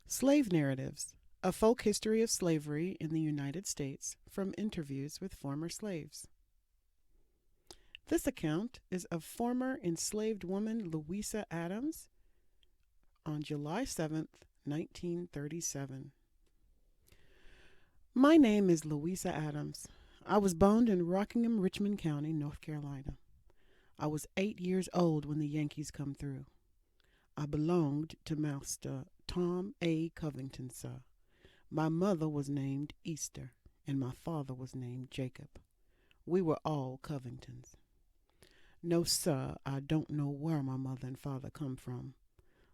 Slave Narratives: A Folk History of Slavery in the United States from Interviews with Former Slaves. This account is of former enslaved woman Louisa Adams on July 7th, 1937. My name is Louisa Adams. I was born in Rockingham, Richmond County, North Carolina. I was 8 years old when the Yankees come through. I belonged to Master Tom A. Covington, sir. My mother was named Easter, and my father was named Jacob. We were all Covingtons. No, sir, I don't know where my mother and father come from.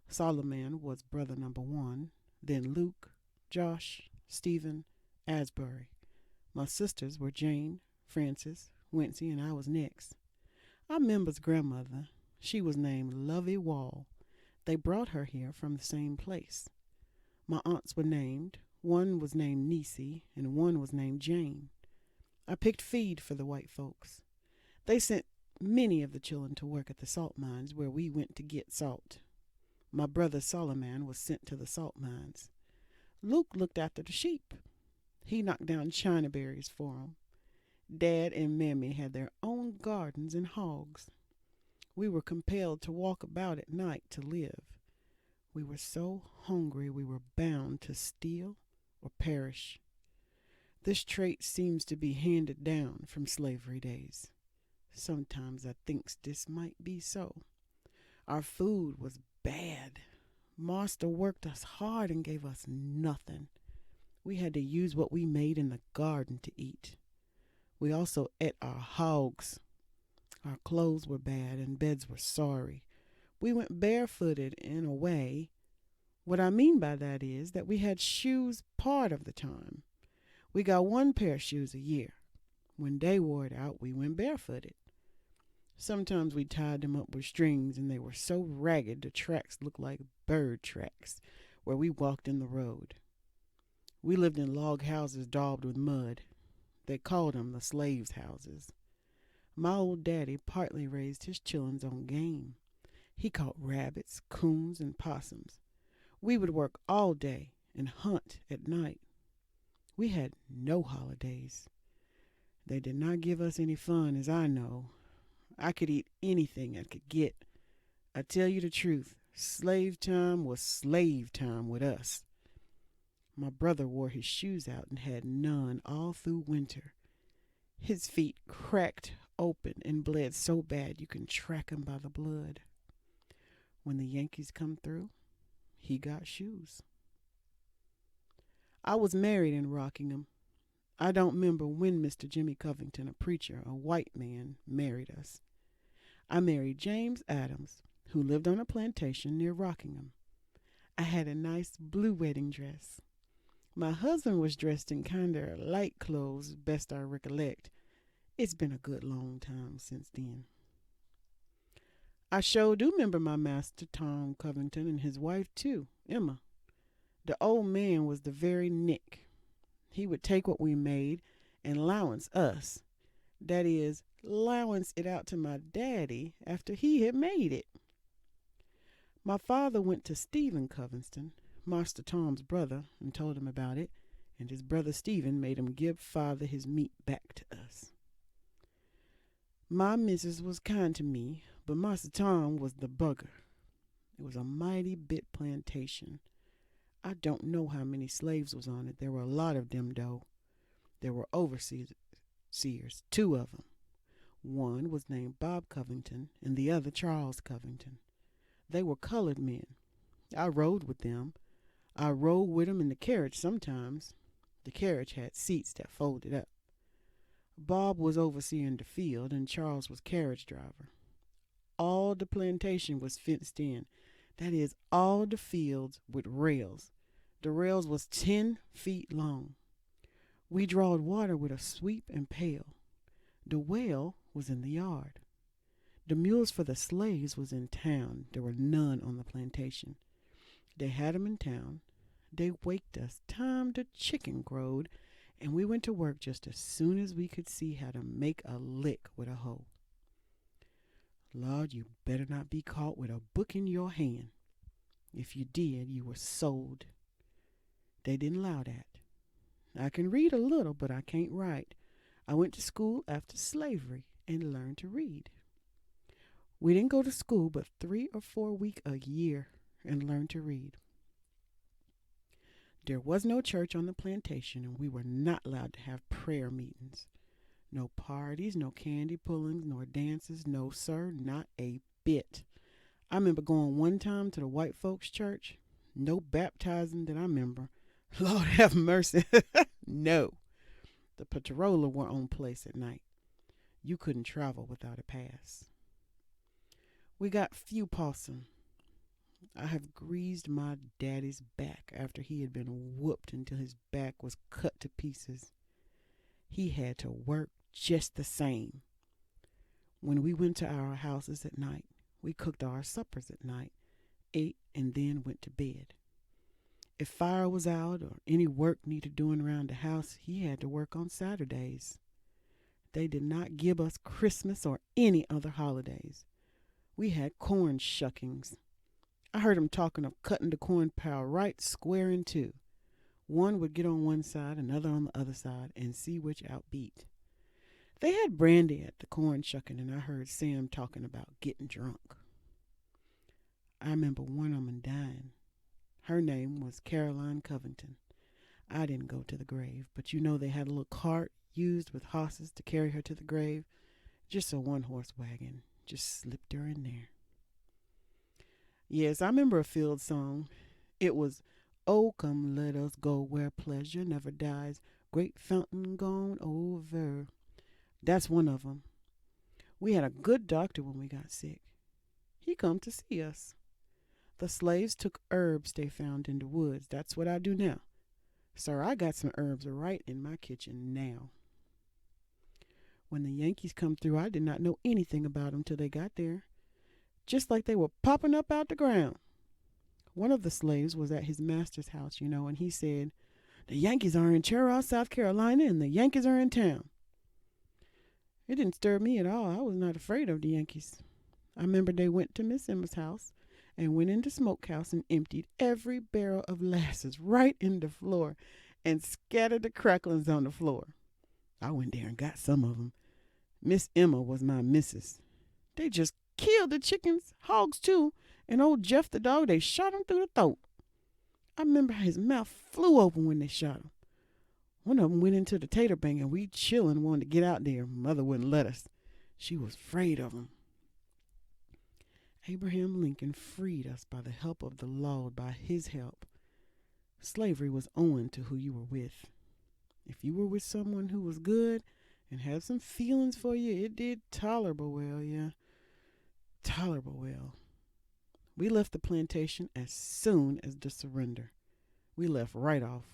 Solomon was brother number one, then Luke, Josh, Stephen, Asbury. My sisters were Jane, Frances, Wincy, and I was next. I remember's grandmother. She was named Lovey Wall. They brought her here from the same place. My aunts were named. One was named Niecy, and one was named Jane. I picked feed for the white folks. They sent many of the children to work at the salt mines where we went to get salt. My brother Solomon was sent to the salt mines. Luke looked after the sheep. He knocked down china berries for 'em. Dad and Mammy had their own gardens and hogs. We were compelled to walk about at night to live. We were so hungry we were bound to steal or perish. This trait seems to be handed down from slavery days. Sometimes I thinks this might be so. Our food was bad. Master worked us hard and gave us nothing. We had to use what we made in the garden to eat. We also ate our hogs. Our clothes were bad and beds were sorry. We went barefooted in a way. What I mean by that is that we had shoes part of the time. We got one pair of shoes a year. When they wore it out, we went barefooted. Sometimes we tied them up with strings, and they were so ragged the tracks looked like bird tracks where we walked in the road. We lived in log houses daubed with mud. They called them the slaves' houses. My old daddy partly raised his children on game. He caught rabbits, coons, and possums. We would work all day and hunt at night. We had no holidays. They did not give us any fun, as I know. I could eat anything I could get. I tell you the truth, slave time was slave time with us. My brother wore his shoes out and had none all through winter. His feet cracked open and bled so bad you can track 'em by the blood. When the Yankees come through, he got shoes. I was married in Rockingham. I don't remember when Mr. Jimmy Covington, a preacher, a white man, married us. I married James Adams, who lived on a plantation near Rockingham. I had a nice blue wedding dress. My husband was dressed in kinder light clothes, best I recollect. It's been a good long time since then. I sure do remember my master Tom Covington and his wife too, Emma. The old man was the very nick. He would take what we made and allowance us. That is, allowance it out to my daddy after he had made it. My father went to Stephen Covington, Master Tom's brother, and told him about it, and his brother Stephen made him give father his meat back to us. My missus was kind to me, but Master Tom was the bugger. It was a mighty big plantation. I don't know how many slaves was on it. There were a lot of them, though. There were overseers, two of them. One was named Bob Covington, and the other Charles Covington. They were colored men. I rode with them. I rode with them in the carriage sometimes. The carriage had seats that folded up. Bob was overseeing the field, and Charles was carriage driver. All the plantation was fenced in. That is, all the fields with rails. The rails was 10 feet long. We drawed water with a sweep and pail. The well was in the yard. The mules for the slaves was in town. There were none on the plantation. They had 'em in town. They waked us time the chicken crowed, and we went to work just as soon as we could see how to make a lick with a hoe. Lord, you better not be caught with a book in your hand. If you did, you were sold. they didn't allow that. I can read a little, but I can't write. I went to school after slavery and learned to read. We didn't go to school but 3 or 4 weeks a year and learned to read. There was no church on the plantation, and we were not allowed to have prayer meetings. No parties, no candy pullings, nor dances. No, sir, not a bit. I remember going one time to the white folks' church. No baptizing that I remember. Lord have mercy. No. The patroller were on place at night. You couldn't travel without a pass. We got few possum. I have greased my daddy's back after he had been whooped until his back was cut to pieces. He had to work just the same. When we went to our houses at night, we cooked our suppers at night, ate, and then went to bed. If fire was out or any work needed doing around the house, he had to work on Saturdays. They did not give us Christmas or any other holidays. We had corn shuckings. I heard him talking of cutting the corn pile right square in two. One would get on one side, another on the other side, and see which outbeat. They had brandy at the corn shucking, and I heard Sam talking about getting drunk. I remember one woman dying. Her name was Caroline Covington. I didn't go to the grave, but you know they had a little cart used with horses to carry her to the grave. Just a one-horse wagon. Just slipped her in there. Yes, I remember a field song. It was, "Oh, come let us go where pleasure never dies. Great fountain gone over." That's one of them. We had a good doctor when we got sick. He come to see us. The slaves took herbs they found in the woods. That's what I do now. Sir, I got some herbs right in my kitchen now. When the Yankees come through, I did not know anything about them till they got there. Just like they were popping up out the ground. One of the slaves was at his master's house, and he said, "The Yankees are in Cheraw, South Carolina, and the Yankees are in town." It didn't stir me at all. I was not afraid of the Yankees. I remember they went to Miss Emma's house and went in the smokehouse and emptied every barrel of lasses right in the floor and scattered the cracklings on the floor. I went there and got some of them. Miss Emma was my missus. They just killed the chickens, hogs too, and old Jeff the dog, they shot him through the throat. I remember his mouth flew open when they shot him. One of them went into the tater bank and we chillin' wanted to get out there. Mother wouldn't let us. She was afraid of him. Abraham Lincoln freed us by the help of the Lord, by his help. Slavery was owing to who you were with. If you were with someone who was good and had some feelings for you, it did tolerable well, yeah. Tolerable well. We left the plantation as soon as the surrender. We left right off.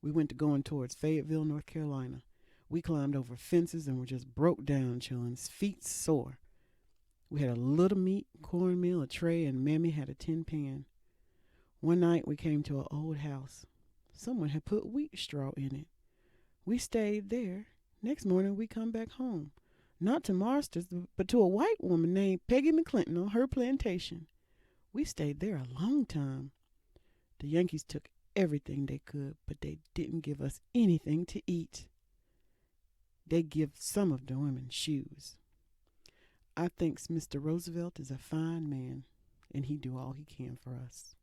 We went to going towards Fayetteville, North Carolina. We climbed over fences and were just broke down, chillin', feet sore. We had a little meat, cornmeal, a tray, and Mammy had a tin pan. One night we came to an old house. Someone had put wheat straw in it. We stayed there. Next morning we come back home. Not to Marsters, but to a white woman named Peggy McClinton on her plantation. We stayed there a long time. The Yankees took everything they could, but they didn't give us anything to eat. They give some of the women shoes. I thinks Mr. Roosevelt is a fine man, and he do all he can for us.